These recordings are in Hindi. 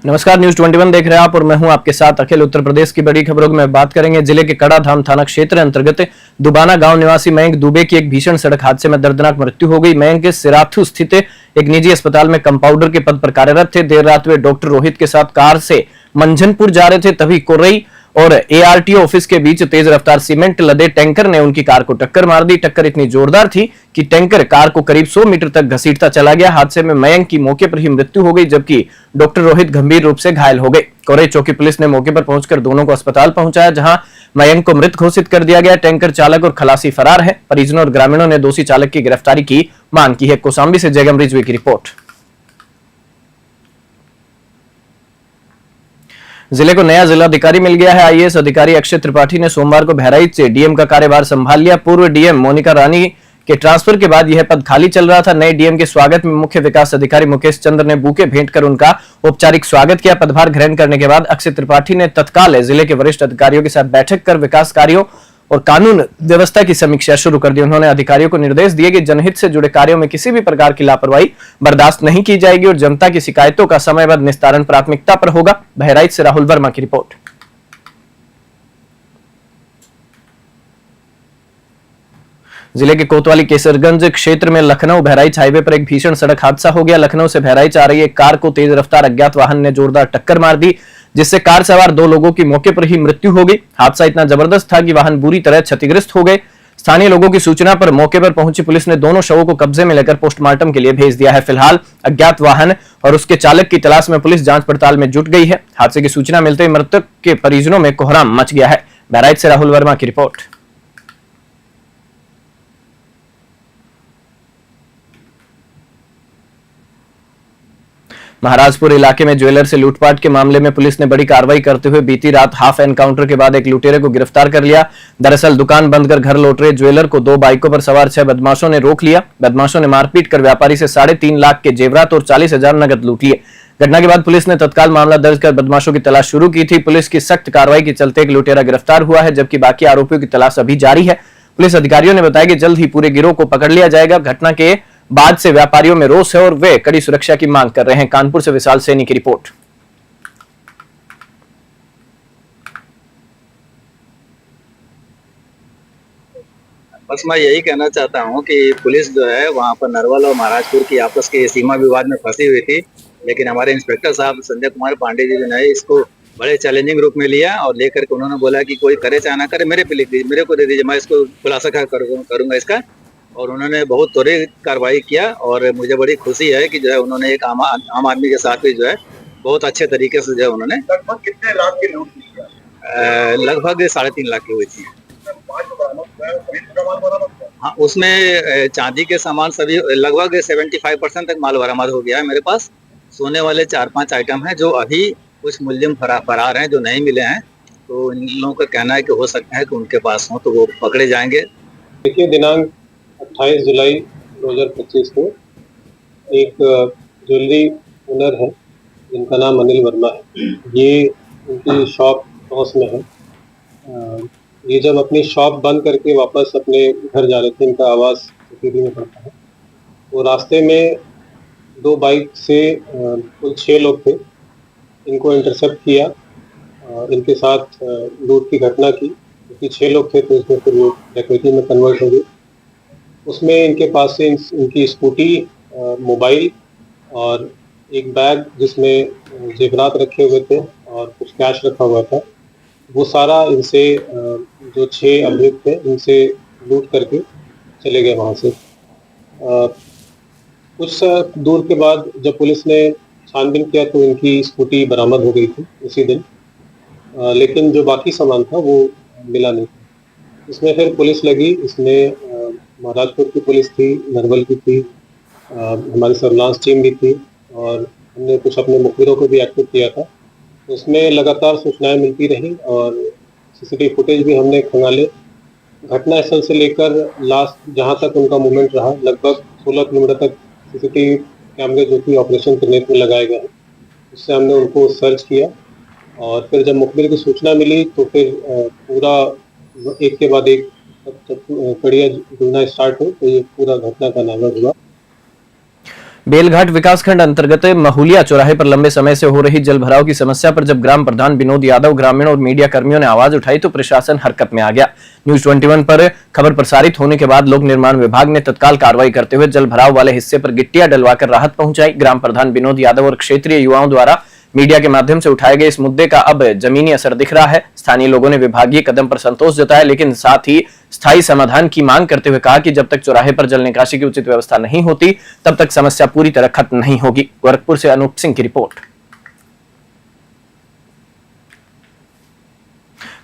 नमस्कार, न्यूज 21 देख रहे हैं आप और मैं हूं आपके साथ अखिल। उत्तर प्रदेश की बड़ी खबरों में बात करेंगे। जिले के कड़ाधाम थाना क्षेत्र अंतर्गत दुबाना गांव निवासी मयंक दुबे की एक भीषण सड़क हादसे में दर्दनाक मृत्यु हो गई। मयंक के सिराथू स्थित एक निजी अस्पताल में कंपाउंडर के पद पर कार्यरत थे। देर रात वे डॉक्टर रोहित के साथ कार से मंझनपुर जा रहे थे, तभी कोरई और एआरटीओ ऑफिस के बीच तेज रफ्तार सीमेंट लदे टैंकर ने उनकी कार को टक्कर मार दी। टक्कर इतनी जोरदार थी कि टैंकर कार को करीब 100 मीटर तक घसीटता चला गया। हादसे में मयंक की मौके पर ही मृत्यु हो गई, जबकि डॉक्टर रोहित गंभीर रूप से घायल हो गए। कोरई चौकी पुलिस ने मौके पर पहुंचकर दोनों को अस्पताल पहुंचाया, जहां मयंक को मृत घोषित कर दिया गया। टैंकर चालक और खलासी फरार है। परिजनों और ग्रामीणों ने दोषी चालक की गिरफ्तारी की मांग की है। कौशाम्बी से जयगम रिजवी की रिपोर्ट। जिले को नया जिलाधिकारी मिल गया है। आईएएस अधिकारी अक्षय त्रिपाठी ने सोमवार को बहराइच से डीएम का कार्यभार संभाल लिया। पूर्व डीएम मोनिका रानी के ट्रांसफर के बाद यह पद खाली चल रहा था। नए डीएम के स्वागत में मुख्य विकास अधिकारी मुकेश चंद्र ने बुके भेंट कर उनका औपचारिक स्वागत किया। पदभार ग्रहण करने के बाद अक्षय त्रिपाठी ने तत्काल जिले के वरिष्ठ अधिकारियों के साथ बैठक कर विकास कार्यों और कानून व्यवस्था की समीक्षा शुरू कर दी। उन्होंने अधिकारियों को निर्देश दिए कि जनहित से जुड़े कार्यों में किसी भी प्रकार की लापरवाही बर्दाश्त नहीं की जाएगी और जनता की शिकायतों का समयबद्ध निस्तारण प्राथमिकता पर होगा। बहराइच से राहुल वर्मा की रिपोर्ट। जिले के कोतवाली केसरगंज क्षेत्र में लखनऊ बहराइच हाईवे पर एक भीषण सड़क हादसा हो गया। लखनऊ से बहराइच आ रही एक कार को तेज रफ्तार अज्ञात वाहन ने जोरदार टक्कर मार दी, जिससे कार सवार 2 लोगों की मौके पर ही मृत्यु हो गई। हादसा इतना जबरदस्त था कि वाहन बुरी तरह क्षतिग्रस्त हो गए। स्थानीय लोगों की सूचना पर मौके पर पहुंची पुलिस ने दोनों शवों को कब्जे में लेकर पोस्टमार्टम के लिए भेज दिया है। फिलहाल अज्ञात वाहन और उसके चालक की तलाश में पुलिस जांच पड़ताल में जुट गई है। हादसे की सूचना मिलते ही मृतक के परिजनों में कोहराम मच गया है। बहराइच से राहुल वर्मा की रिपोर्ट। महाराजपुर इलाके में ज्वेलर से लूटपाट के मामले में पुलिस ने बड़ी कार्रवाई करते हुए बीती रात हाफ एनकाउंटर के बाद एक लुटेरे को गिरफ्तार कर लिया। दरअसल दुकान बंद कर घर लौट रहे ज्वेलर को 2 बाइकों पर सवार 6 बदमाशों ने रोक लिया। बदमाशों ने मारपीट कर व्यापारी से 3.5 लाख के जेवरात और 40,000 नगद लूट लिए। घटना के बाद पुलिस ने तत्काल मामला दर्ज कर बदमाशों की तलाश शुरू की थी। पुलिस की सख्त कार्रवाई के चलते एक लुटेरा गिरफ्तार हुआ है, जबकि बाकी आरोपियों की तलाश अभी जारी है। पुलिस अधिकारियों ने बताया कि जल्द ही पूरे गिरोह को पकड़ लिया जाएगा। घटना के बाद से व्यापारियों में रोष है और वे कड़ी सुरक्षा की मांग कर रहे हैं। कानपुर से विशाल सैनी की रिपोर्ट। बस मैं यही कहना चाहता हूं कि पुलिस जो है वहां पर नरवल और महाराजपुर की आपस के सीमा विवाद में फंसी हुई थी, लेकिन हमारे इंस्पेक्टर साहब संजय कुमार पांडे जी जो है इसको बड़े चैलेंजिंग रूप में लिया और लेकर के उन्होंने बोला कि कोई करे चाहे ना करे मेरे पे लिख दीजिए, मेरे को दे दीजिए, मैं इसको खुलासा करूंगा इसका। और उन्होंने बहुत त्वरित कार्रवाई किया और मुझे बड़ी खुशी है कि जो है उन्होंने एक आम आदमी के साथ भी जो है बहुत अच्छे तरीके से जो है उन्होंने लगभग कितने लाख की लूट की? लगभग 3.5 लाख की हुई थी। हाँ, उसमें चांदी के सामान सभी लगभग 75% तक माल बरामद हो गया है मेरे पास। सोने वाले 4-5 आइटम हैं जो अभी कुछ मुलजिम फरार हैं, जो नहीं मिले हैं। तो इन लोगों का कहना है कि हो सकता है कि उनके पास हो तो वो पकड़े जाएंगे। देखिए, दिनांक 28 जुलाई 2025 को एक ज्वेलरी ओनर है जिनका नाम अनिल वर्मा है। ये उनकी शॉप टॉस में है। ये जब अपनी शॉप बंद करके वापस अपने घर जा रहे थे, इनका आवास सिटी में पड़ता है, तो रास्ते में 2 बाइक से कुल 6 लोग थे। इनको इंटरसेप्ट किया, इनके साथ लूट की घटना की। क्योंकि 6 लोग थे तो इसमें फिर वो डकैती में कन्वर्ट हो गई। उसमें इनके पास से इनकी स्कूटी, मोबाइल और एक बैग जिसमें जेवरात रखे हुए थे और कुछ कैश रखा हुआ था, वो सारा इनसे जो 6 अभियुक्त थे इनसे लूट करके चले गए वहाँ से। कुछ दूर के बाद जब पुलिस ने छानबीन किया तो इनकी स्कूटी बरामद हो गई थी उसी दिन, लेकिन जो बाकी सामान था वो मिला नहीं। इसमें फिर पुलिस लगी। इसमें महाराजपुर की पुलिस थी, नरवल की थी, हमारी सर्विलांस टीम भी थी और हमने कुछ अपने मुखबिरों को भी एक्टिव किया था। उसमें लगातार सूचनाएं मिलती रही और सीसीटीवी फुटेज भी हमने खंगाले। घटना स्थल से लेकर लास्ट जहां तक उनका मूवमेंट रहा, लगभग 16 किलोमीटर तक सीसीटीवी कैमरे जो कि ऑपरेशन करने में लगाए गए हैं, उससे हमने उनको सर्च किया। और फिर जब मुखबिर की सूचना मिली तो फिर पूरा एक के बाद एक कड़िया जुड़ना स्टार्ट हो तो ये पूरा घटना का नावड़ हुआ। बेलघाट विकासखंड अंतर्गत महुलिया चौराहे पर लंबे समय से हो रही जल भराव की समस्या पर जब ग्राम प्रधान विनोद यादव, ग्रामीणों और मीडिया कर्मियों ने आवाज उठाई तो प्रशासन हरकत में आ गया। न्यूज 21 पर खबर प्रसारित होने के बाद लोक निर्माण विभाग ने तत्काल कार्रवाई करते हुए जल भराव वाले हिस्से पर गिट्टियां डलवाकर राहत पहुंचाई। ग्राम प्रधान विनोद यादव और क्षेत्रीय युवाओं द्वारा मीडिया के माध्यम से उठाए गए इस मुद्दे का अब जमीनी असर दिख रहा है। स्थानीय लोगों ने विभागीय कदम पर संतोष जताया, लेकिन साथ ही स्थायी समाधान की मांग करते हुए कहा कि जब तक चौराहे पर जल निकासी की उचित व्यवस्था नहीं होती तब तक समस्या पूरी तरह खत्म नहीं होगी। गोरखपुर से अनूप सिंह की रिपोर्ट।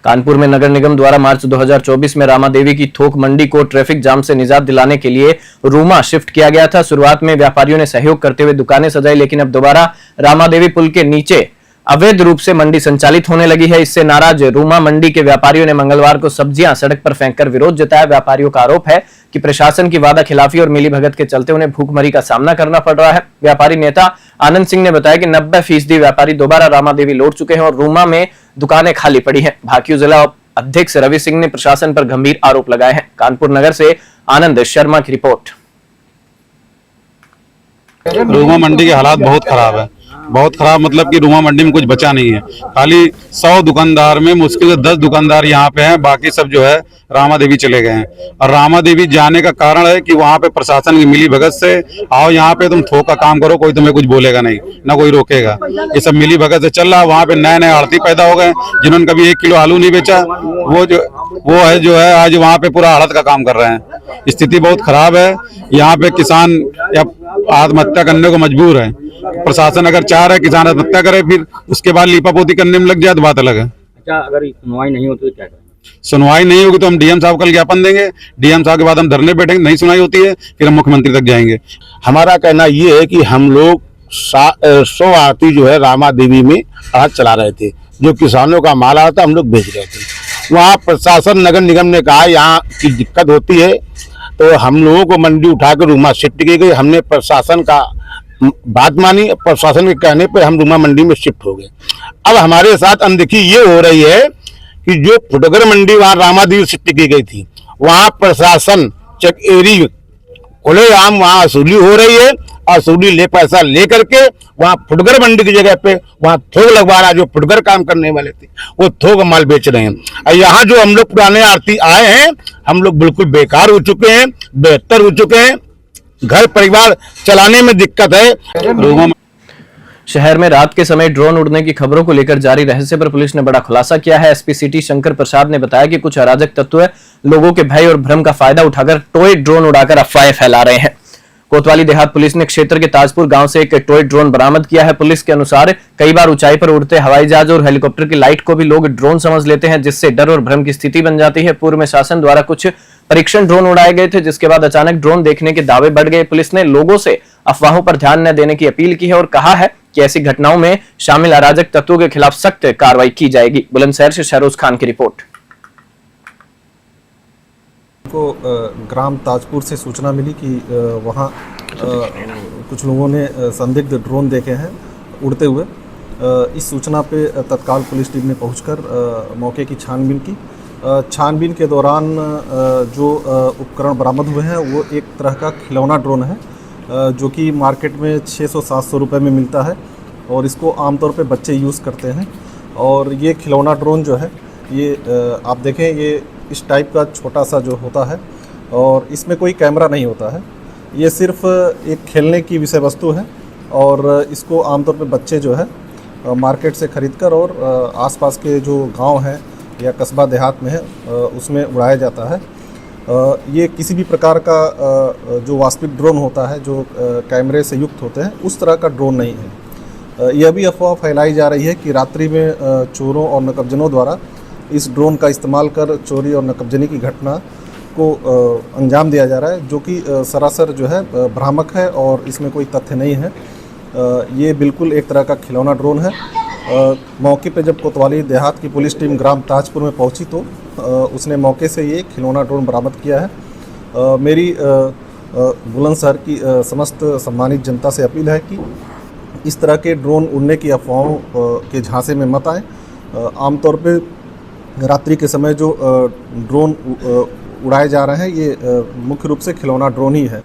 कानपुर में नगर निगम द्वारा मार्च 2024 में रामा देवी की थोक मंडी को ट्रैफिक जाम से निजात दिलाने के लिए रूमा शिफ्ट किया गया था। शुरुआत में व्यापारियों ने सहयोग करते हुए दुकानें सजाई, लेकिन अब दोबारा रामा देवी पुल के नीचे अवैध रूप से मंडी संचालित होने लगी है। इससे नाराज रूमा मंडी के व्यापारियों ने मंगलवार को सब्जियां सड़क पर फेंककर विरोध जताया। व्यापारियों का आरोप है कि प्रशासन की वादा खिलाफी और मिलीभगत के चलते उन्हें भूखमरी का सामना करना पड़ रहा है। व्यापारी नेता आनंद सिंह ने बताया कि 90% व्यापारी दोबारा रामा देवी लौट चुके हैं और रूमा में दुकानें खाली पड़ी हैं। भाकियू जिला अध्यक्ष रवि सिंह ने प्रशासन पर गंभीर आरोप लगाए हैं। कानपुर नगर से आनंद शर्मा की रिपोर्ट। रूमा मंडी के हालात बहुत खराब है, बहुत खराब मतलब कि रूमा मंडी में कुछ बचा नहीं है। खाली 100 दुकानदार में मुश्किल से 10 दुकानदार यहाँ पे हैं, बाकी सब जो है रामा देवी चले गए हैं। और रामा देवी जाने का कारण है कि वहाँ पे प्रशासन की मिली भगत से आओ यहाँ पे तुम थोक का काम करो, कोई तुम्हें कुछ बोलेगा नहीं, ना कोई रोकेगा। ये सब मिली भगत से चल रहा है। वहाँ पे नए नए आड़ती पैदा हो गए जिन्होंने कभी 1 किलो आलू नहीं बेचा, वो जो है आज वहाँ पे पूरा आड़त का काम कर रहे हैं। स्थिति बहुत खराब है। यहाँ पे किसान आत्महत्या करने को मजबूर है। प्रशासन अगर चाह रहा है किसान आत्महत्या करे, फिर उसके बाद लीपापोती करने में लग जाए तो बात अलग है। अच्छा, अगर सुनवाई नहीं होती तो क्या करेंगे? सुनवाई नहीं होगी तो हम डीएम साहब कल ज्ञापन देंगे। डीएम साहब के बाद हम धरने बैठेंगे। नहीं सुनाई होती है फिर हम मुख्यमंत्री तक जाएंगे। हमारा कहना ये है कि हम लोग 100 आरती जो है रामा देवी में आग चला रहे थे, जो किसानों का माल आता हम लोग बेच रहे थे। वहाँ प्रशासन नगर निगम ने कहा यहाँ की दिक्कत होती है, तो हम लोगों को मंडी उठा कर रूमा शिफ्ट की गई। हमने प्रशासन का बात मानी, प्रशासन के कहने पर हम रूमा मंडी में शिफ्ट हो गए। अब हमारे साथ अनदेखी ये हो रही है कि जो फुटगर मंडी वहाँ रामा देवी शिफ्ट की गई थी, वहाँ प्रशासन चकेरी खुलेआम वहाँ वसूली हो रही है। वसूली पैसा ले करके वहाँ फुटगर मंडी की जगह पे वहाँ थोक लगवा रहा है। जो फुटगर काम करने वाले थे वो थोक माल बेच रहे हैं। और यहाँ जो हम लोग पुराने आरती आए हैं, हम लोग बिल्कुल बेकार हो चुके हैं, बेहतर हो चुके हैं। घर परिवार चलाने में दिक्कत है। शहर में रात के समय ड्रोन उड़ने की खबरों को लेकर जारी रहस्य पर पुलिस ने बड़ा खुलासा किया है। एसपी सिटी शंकर प्रसाद ने बताया कि कुछ अराजक तत्व लोगों के भय और भ्रम का फायदा उठाकर टॉय ड्रोन उड़ाकर अफवाहें फैला रहे हैं। कोतवाली देहात पुलिस ने क्षेत्र के ताजपुर गांव से एक टॉय ड्रोन बरामद किया है। पुलिस के अनुसार कई बार ऊंचाई पर उड़ते हवाई जहाज और हेलीकॉप्टर की लाइट को भी लोग ड्रोन समझ लेते हैं, जिससे डर और भ्रम की स्थिति बन जाती है। पूर्व में शासन द्वारा कुछ परीक्षण ड्रोन उड़ाए गए थे, जिसके बाद अचानक ड्रोन देखने के दावे बढ़ गए। पुलिस ने लोगों से अफवाहों पर ध्यान न देने की अपील की है और कहा है कि ऐसी घटनाओं में शामिल अराजक तत्वों के खिलाफ सख्त कार्रवाई की जाएगी। बुलंदशहर से शहरोज खान की रिपोर्ट। को ग्राम ताजपुर से सूचना मिली कि वहाँ कुछ लोगों ने संदिग्ध ड्रोन देखे हैं उड़ते हुए। इस सूचना पे तत्काल पुलिस टीम ने पहुंचकर मौके की छानबीन की। छानबीन के दौरान जो उपकरण बरामद हुए हैं वो एक तरह का खिलौना ड्रोन है, जो कि मार्केट में 600-700 रुपये में मिलता है और इसको आमतौर पे बच्चे यूज़ करते हैं। और ये खिलौना ड्रोन जो है ये आप देखें, ये इस टाइप का छोटा सा जो होता है और इसमें कोई कैमरा नहीं होता है। ये सिर्फ एक खेलने की विषय वस्तु है और इसको आमतौर पे बच्चे जो है मार्केट से ख़रीदकर और आसपास के जो गांव हैं या कस्बा देहात में है उसमें उड़ाया जाता है। ये किसी भी प्रकार का जो वास्तविक ड्रोन होता है, जो कैमरे से युक्त होते हैं, उस तरह का ड्रोन नहीं है। यह भी अफवाह फैलाई जा रही है कि रात्रि में चोरों और नकबजनों द्वारा इस ड्रोन का इस्तेमाल कर चोरी और नकबजनी की घटना को अंजाम दिया जा रहा है, जो कि सरासर जो है भ्रामक है और इसमें कोई तथ्य नहीं है। ये बिल्कुल एक तरह का खिलौना ड्रोन है। मौके पे जब कोतवाली देहात की पुलिस टीम ग्राम ताजपुर में पहुंची तो उसने मौके से ये खिलौना ड्रोन बरामद किया है। मेरी बुलंदशहर की समस्त सम्मानित जनता से अपील है कि इस तरह के ड्रोन उड़ने की अफवाहों के झांसे में मत आएँ। आमतौर पे रात्रि के समय जो ड्रोन उड़ाए जा रहे हैं ये मुख्य रूप से खिलौना ड्रोन ही है।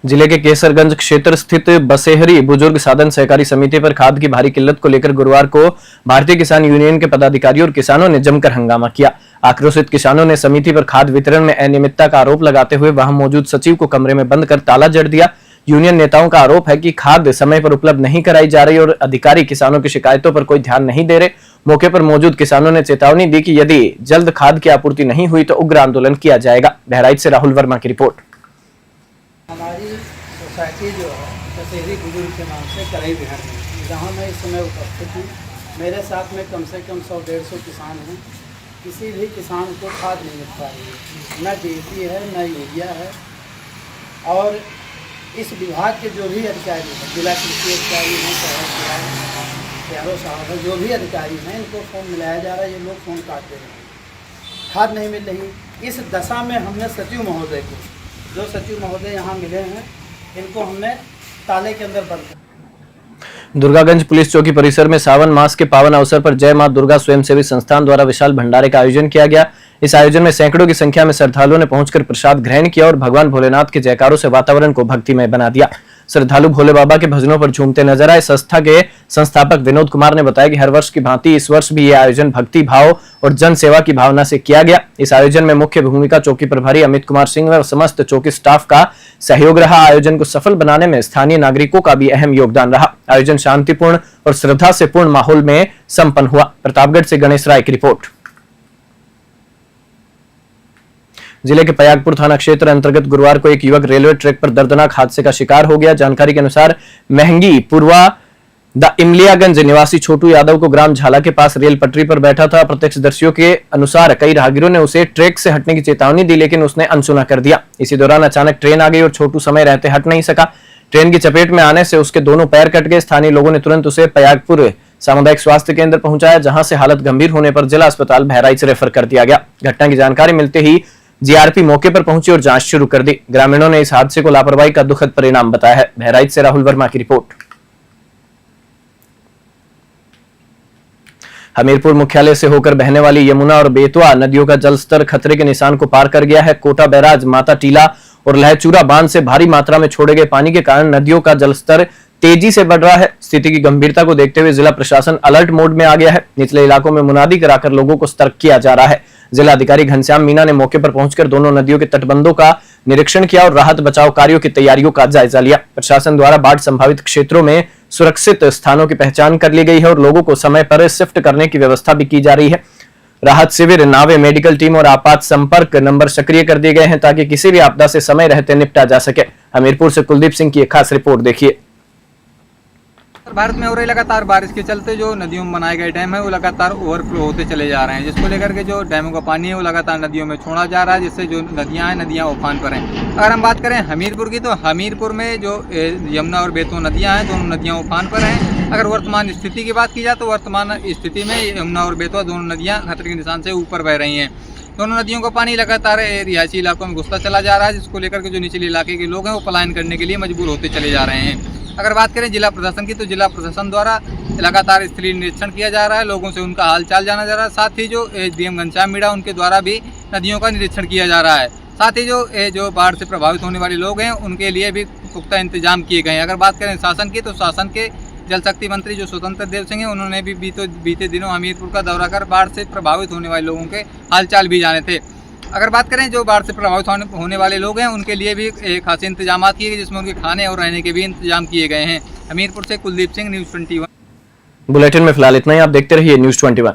जिले के केसरगंज क्षेत्र स्थित बसेहरी बुजुर्ग साधन सहकारी समिति पर खाद की भारी किल्लत को लेकर गुरुवार को भारतीय किसान यूनियन के पदाधिकारियों और किसानों ने जमकर हंगामा किया। आक्रोशित किसानों ने समिति पर खाद वितरण में अनियमितता का आरोप लगाते हुए वहां मौजूद सचिव को कमरे में बंद कर ताला जड़ दिया। यूनियन नेताओं का आरोप है कि खाद समय पर उपलब्ध नहीं कराई जा रही और अधिकारी किसानों की शिकायतों पर कोई ध्यान नहीं दे रहे। मौके पर मौजूद किसानों ने चेतावनी दी कि यदि जल्द खाद की आपूर्ति नहीं हुई तो उग्र आंदोलन किया जाएगा। बहराइच से राहुल वर्मा की रिपोर्ट। हमारी सोसाइटी जो है बसेहरी बुजुर्ग के नाम से करई बिहार में, जहाँ मैं इस समय उपस्थित हूँ, मेरे साथ में कम से कम 100-150 किसान हैं। किसी भी किसान को खाद नहीं मिल पा रही है, न DAP है न यूरिया है। और इस विभाग के जो भी अधिकारी हैं, जिला कृषि अधिकारी हैं, CRO साहब हैं, जो भी अधिकारी हैं, इनको फ़ोन मिलाया जा रहा है, ये लोग फ़ोन काट दे रहे हैं, खाद नहीं मिल रही। इस दशा में हमने सचिव महोदय को, जो सचिव महोदय यहाँ मिले हैं, इनको हमने ताले के अंदर बंद कर। दुर्गागंज पुलिस चौकी परिसर में सावन मास के पावन अवसर पर जय मां दुर्गा स्वयंसेवी संस्थान द्वारा विशाल भंडारे का आयोजन किया गया। इस आयोजन में सैकड़ों की संख्या में श्रद्धालुओं ने पहुंचकर प्रसाद ग्रहण किया और भगवान भोलेनाथ के जयकारों से वातावरण को भक्तिमय बना दिया। श्रद्धालु भोले बाबा के भजनों पर झूमते नजर आए। संस्था के संस्थापक विनोद कुमार ने बताया कि हर वर्ष की भांति इस वर्ष भी यह आयोजन भक्ति भाव और जन सेवा की भावना से किया गया। इस आयोजन में मुख्य भूमिका चौकी प्रभारी अमित कुमार सिंह और समस्त चौकी स्टाफ का सहयोग रहा। आयोजन को सफल बनाने में स्थानीय नागरिकों का भी अहम योगदान रहा। आयोजन शांतिपूर्ण और श्रद्धा से पूर्ण माहौल में संपन्न हुआ। प्रतापगढ़ से गणेश राय की रिपोर्ट। जिले के पयागपुर थाना क्षेत्र अंतर्गत गुरुवार को एक युवक रेलवे ट्रैक पर दर्दनाक हादसे का शिकार हो गया। जानकारी के अनुसार महंगी पूर्वा द इमलियागंज निवासी छोटू यादव को ग्राम झाला के पास रेल पटरी पर बैठा था। प्रत्यक्षदर्शियों के अनुसार कई राहगीरों ने उसे ट्रैक से हटने की चेतावनी दी, लेकिन उसने अनसुना कर दिया। इसी दौरान अचानक ट्रेन आ गई और छोटू समय रहते हट नहीं सका। ट्रेन की चपेट में आने से उसके दोनों पैर कट गए। स्थानीय लोगों ने तुरंत उसे पयागपुर सामुदायिक स्वास्थ्य केंद्र पहुंचाया, जहां से हालत गंभीर होने पर जिला अस्पताल बहराइच रेफर कर दिया गया। घटना की जानकारी मिलते ही जीआरपी मौके पर पहुंची और जांच शुरू कर दी। ग्रामीणों ने इस हादसे को लापरवाही का दुखद परिणाम बताया है। बहराइच से राहुल वर्मा की रिपोर्ट। हमीरपुर मुख्यालय से होकर बहने वाली यमुना और बेतवा नदियों का जलस्तर खतरे के निशान को पार कर गया है। कोटा बैराज, माता टीला और लहचूरा बांध से भारी मात्रा में छोड़े गए पानी के कारण नदियों का जलस्तर तेजी से बढ़ रहा है। स्थिति की गंभीरता को देखते हुए जिला प्रशासन अलर्ट मोड में आ गया है। निचले इलाकों में मुनादी कराकर लोगों को सतर्क किया जा रहा है। जिला अधिकारी घनश्याम मीना ने मौके पर पहुंचकर दोनों नदियों के तटबंधों का निरीक्षण किया और राहत बचाव कार्यों की तैयारियों का जायजा लिया। प्रशासन द्वारा बाढ़ संभावित क्षेत्रों में सुरक्षित स्थानों की पहचान कर ली गई है और लोगों को समय पर शिफ्ट करने की व्यवस्था भी की जा रही है। राहत शिविर, नावे, मेडिकल टीम और आपात संपर्क नंबर सक्रिय कर दिए गए हैं ताकि किसी भी आपदा से समय रहते निपटा जा सके। हमीरपुर से कुलदीप सिंह की एक खास रिपोर्ट देखिए। भारत में हो रही लगातार बारिश के चलते जो नदियों में बनाए गए डैम है वो लगातार ओवरफ्लो होते चले जा रहे हैं, जिसको लेकर के जो डैमों का पानी है वो लगातार नदियों में छोड़ा जा रहा है, जिससे जो नदियां हैं नदियां उफान पर हैं। अगर हम बात करें हमीरपुर की, तो हमीरपुर में जो यमुना और बेतवा नदियां हैं दोनों नदियां उफान पर हैं। अगर वर्तमान स्थिति की बात की जाए तो वर्तमान स्थिति में यमुना और बेतवा दोनों नदियाँ खतरे के निशान से ऊपर बह रही हैं। दोनों नदियों का पानी लगातार रिहायशी इलाकों में घुसता चला जा रहा है, जिसको लेकर के जो निचले इलाके के लोग हैं वो पलायन करने के लिए मजबूर होते चले जा रहे हैं। अगर बात करें जिला प्रशासन की, तो जिला प्रशासन द्वारा लगातार स्थलीय निरीक्षण किया जा रहा है, लोगों से उनका हालचाल जाना जा रहा है। साथ ही जो डीएम घनश्याम मीणा उनके द्वारा भी नदियों का निरीक्षण किया जा रहा है। साथ ही जो बाढ़ से प्रभावित होने वाले लोग हैं उनके लिए भी पुख्ता इंतजाम किए गए हैं। अगर बात करें शासन की, तो शासन के जल शक्ति मंत्री जो स्वतंत्र देव सिंह हैं उन्होंने भी बीते दिनों हमीरपुर का दौरा कर बाढ़ से प्रभावित होने वाले लोगों के हालचाल भी जाने थे। अगर बात करें जो बाढ़ से प्रभावित होने वाले लोग हैं उनके लिए भी खास इंतजाम किए गए, जिसमें उनके खाने और रहने के भी इंतजाम किए गए हैं। हमीरपुर से कुलदीप सिंह, न्यूज़ 21। बुलेटिन में फिलहाल इतना ही। आप देखते रहिए न्यूज़ 21।